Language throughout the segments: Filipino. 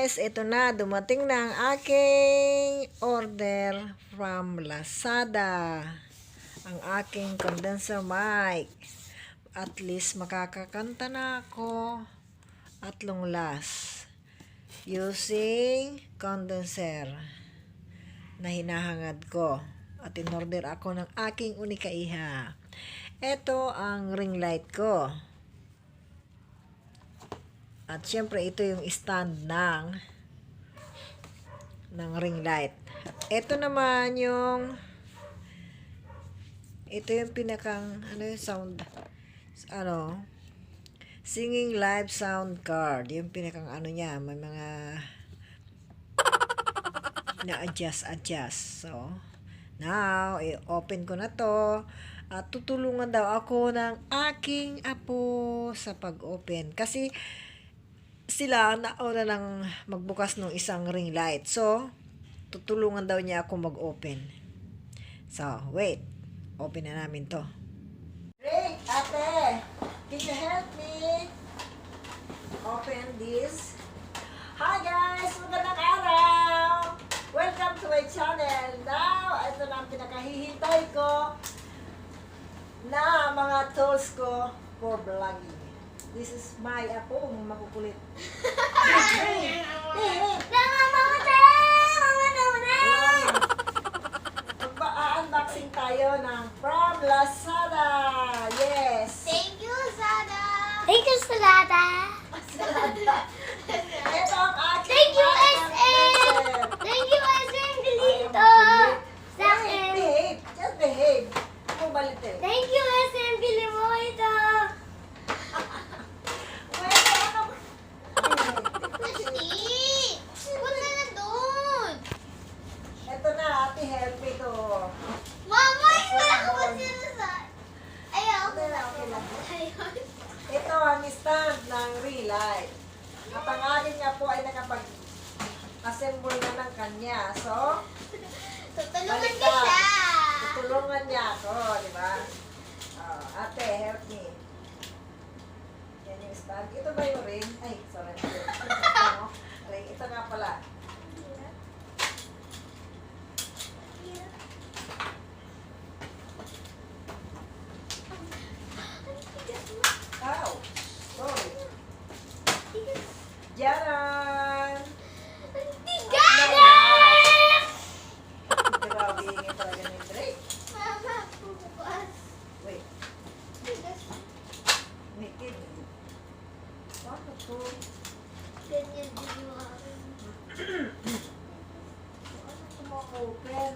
guys, ito na, dumating na ang aking order from Lazada. Ang aking condenser mic. At least makakakanta na ako at long last using condenser na hinahangad ko. At in-order ako ng aking unikaiha. Ito ang ring light ko. At syempre ito yung stand ng ring light. Ito naman yung pinakang sound singing live sound card. Yung pinakang niya, may mga na-adjust. So, now, i-open ko na to. At tutulungan daw ako ng aking apo sa pag-open. Kasi, sila nauna lang magbukas ng isang ring light. So, tutulungan daw niya ako mag-open. So, wait. Open na namin to. Ring, ate! Can you help me open this? Hi guys! Magandang araw! Welcome to my channel. Now, ito na ang pinakahihintay ko na mga tools ko for vlogging. This is my apo, makukulit. Magpa-unboxing tayo ng from Lazada. Yes! Thank you, Zada! Thank you, Salada. Ito ang aking Thank you, mic SM! condenser. Thank you, SM Galito! Sa akin. Behave! Just behave! Kung balitin. Thank you, SM Galito! Plastic! Punta na doon! Ito na, ate, help me to. Mama, wala ka ba sinasabi? Ayaw. Okay lang. Ayun. Ito ang stand ng ring light. At ang akin nga po ay nakapag-assemble na ng kanya. So, Tutulungan balik ka ka. siya. Tutulungan niya ako, di ba? Ate, help me. Yan yung stand. Ito ba yung ring? Ay, sorry. Ring. Ito nga pala. Ow! Sorry. Diyan! Tigas! Grabe ingay talaga ng break. Mama, bubukas. Wait, Tigas. may kid. Paano to? Ganyan din yung akin. Paano to ma-open?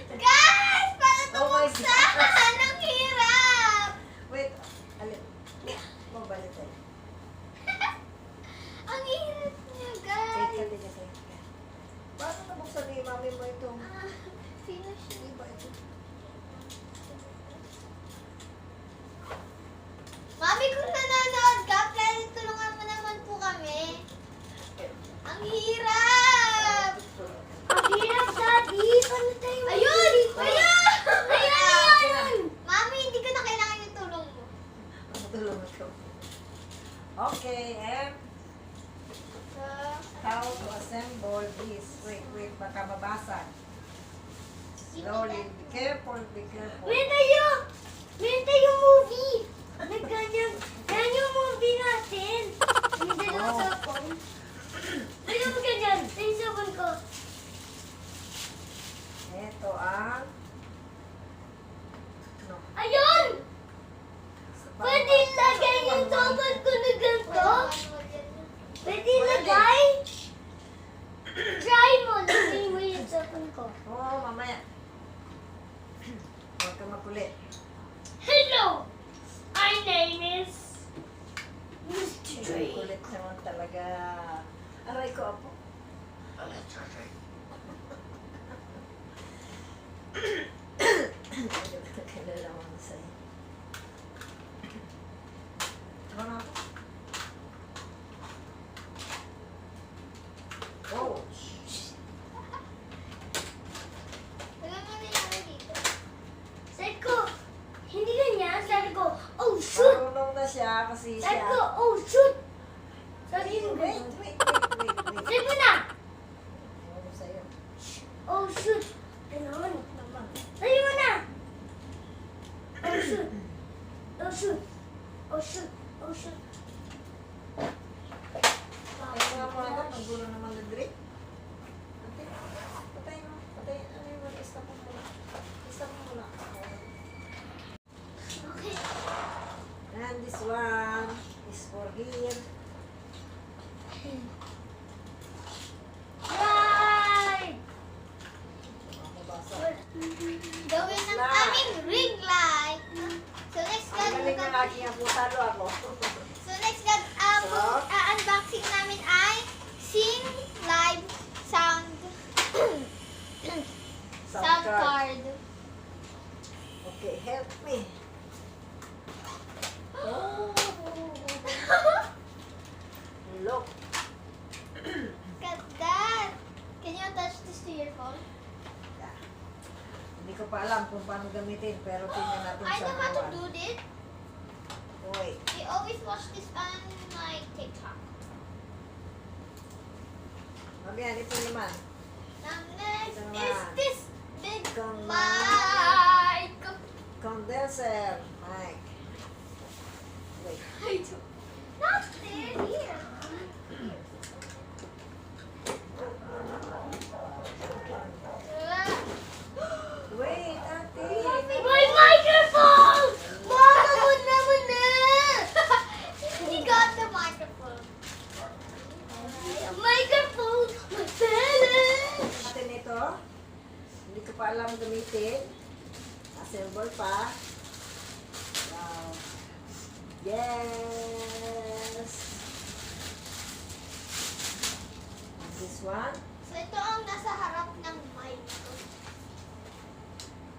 Guys! Paano ito Oh my buksan? Ang hirap! Wait, alin? Magbalik tayo. Ang hirap niya, Wait guys. ka din kasi. Paano nabuksan ni mami mo ito? Ah, sino siya? Hindi ba ito? Mami, kung nanonood ka, pwede tulungan mo naman po kami. Ang hirap! Ang hirap, Daddy. Paano tayo? Ayun! Ayun! Ayun! Mami, hindi ko na kailangan yung tulong mo. Matulungan ko. Okay, and how to assemble this? Wait, baka mabasag. Slowly, be careful. Meron tayo movie. Ganyan yung movie natin. Yung dalawang Oh. cellphone. Ano mo ganyan? Sa yung cellphone ko. Ito ang Ayun! Pwede lagay yung cellphone ko na ganito? Pwede lagay? Try mo. Lagay mo yung cellphone ko. Oh, mamaya. Huwag ka makulit. Hello! My name is Mr. Ay, kulit naman talaga. Aray ko, apo. Kilala mo na sa'yo. Ano na ako? Oh! Alam mo na yung dito. Sabi ko, hindi ganyan. Sabi ko, oh shoot! Marunong na siya kasi Sabi siya. ko, oh shoot! Sabihin mo Wait, ganun. wait, wait, wait, wait. Sabihin mo na! Ano sa'yo? Oh, shoot! Ganon. Sabihin mo na! Oh, shoot! Oh, shoot! Oh, shoot! Oh, shoot! Ay, mga mga ito, magulo naman na drink. Ate, patay mo. Patay, ano yung mga stop mo muna. Stop mo muna. Okay. And this one is for here. Yay! Ako basa. Gawin ng aming ring light. So next Ang galing God, ng aking apo, talo ako. so next God, unboxing namin ay Sing Live Sound Sound card. Okay, help me. Oh. Look. Got that. Can you attach this to your phone? Hindi ko pa alam kung paano gamitin, pero tingnan natin I sa know how to mga. do this. Wait. We always watch this on my TikTok. Mabiyan, ito naman. Now next Ito is naman. this big Come on. mic. Condenser. Mic. Wait. Not there, here. Wait, ate. My microphone! Mama, naman na! He got the microphone. Microphone! Natin ito. Hindi ko pa alam gamitin. Assemble pa. Wow. Yes. And this one. So ito ang nasa harap ng mic.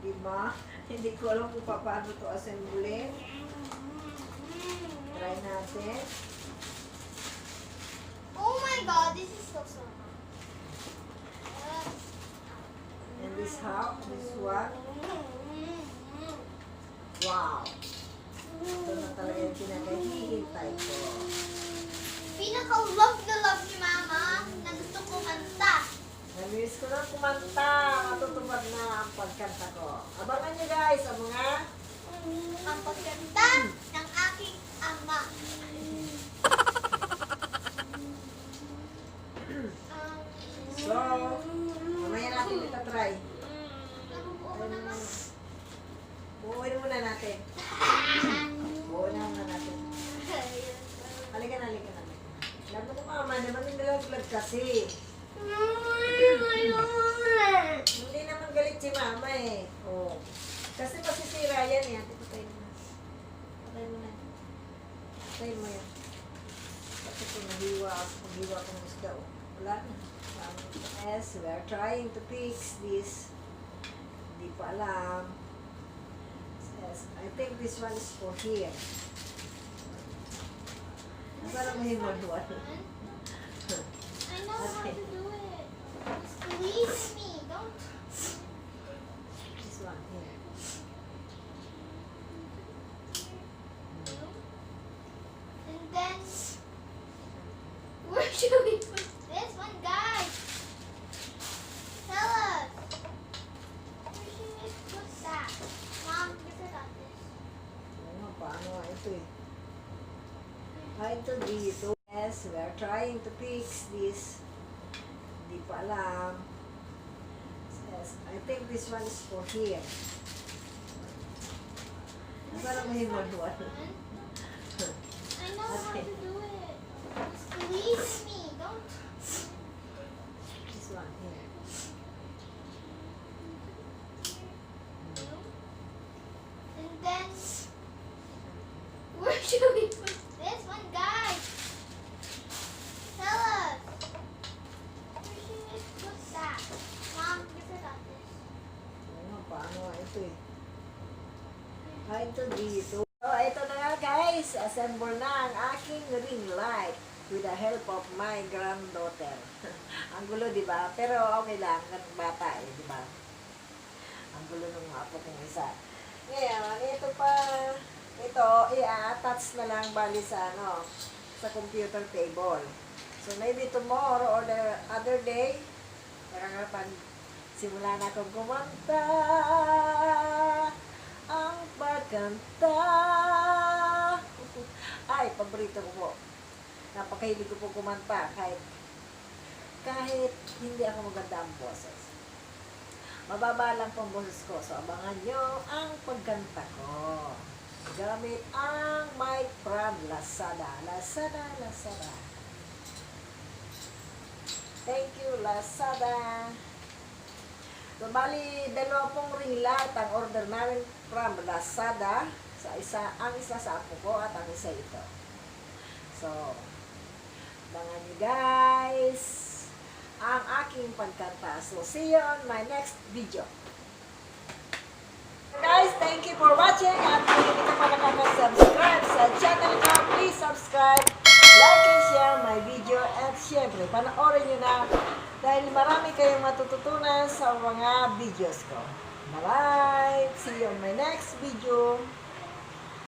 Diba? Hindi ko alam kung paano ito assemblein. Try natin. Oh my god, this is so hard. And this how? This one. Wow. Ito na talaga yung pinakahihintay ko. Pinaka-love na love ni Mama na gusto kumanta. Namiss ko na kumanta. Matutupad na ang pagkanta ko. Abangan nyo guys ang mga Ang pagkanta ng aking ama. so, mamaya natin ito try. Nabubuo ko naman. Buuin muna natin. Buuin na muna natin. Halika na, halika na. Labi ko mama, naman yung nalaglag kasi. Hindi naman galit si mama eh. Oh. Kasi masisira yan eh. Ate, patayin mo na. Patayin mo na. Patayin mo yan. Kasi kung maghiwa kong isda, oh. Wala na. Yes, we are trying to fix this. Hindi pa alam. Yes, I think this one is for here. Parang mahimod-wad. I know how to do it. Please me, don't. This one here. And then, where should we put this one, guys? Tell us. Where should we put that? Mom, you forgot this. Oo nga, paano nga ito eh. Ito dito. Yes, we are trying to fix this. Hindi pa alam. Yes, I think this one is for here. Parang mahimod-wad. I know how to do it. Please me, don't. This one here. And then, where should we put this one, guys? Tell us. Where should we put that? Mom, you forgot this. Oo nga, paano nga ito eh. Ito dito. So, ito na nga guys. Assemble na ang aking ring light with the help of my granddaughter. Ang gulo, di ba? Pero okay lang. Bata eh, di ba? Ang gulo ng apo kong isa. Ngayon, ito pa. Ito, i-attach na lang bali sa ano. sa computer table. So maybe tomorrow or the other day, pag simula na akong kumanta, ang pagkanta. Ay, paborito ko po. Napakahilig ko po kumanta kahit hindi ako maganda ang boses. Mababa lang po ang boses ko. So, abangan nyo ang pagkanta ko. Gamit ang mic from LAZADA. LAZADA, LAZADA. Thank you, LAZADA. So, bali, dalawa pong ring-light ang order namin from LAZADA. Ang isa sa apo ko at ang isa ito. So, abangan nyo guys ang aking pagkanta. So, see you on my next video. Guys, thank you for watching. At kung hindi ka pa nakaka-subscribe sa channel ko, please subscribe, like and share my video. At syempre, panoorin nyo na dahil marami kayong matututunan sa mga videos ko. Bye-bye! See you on my next video.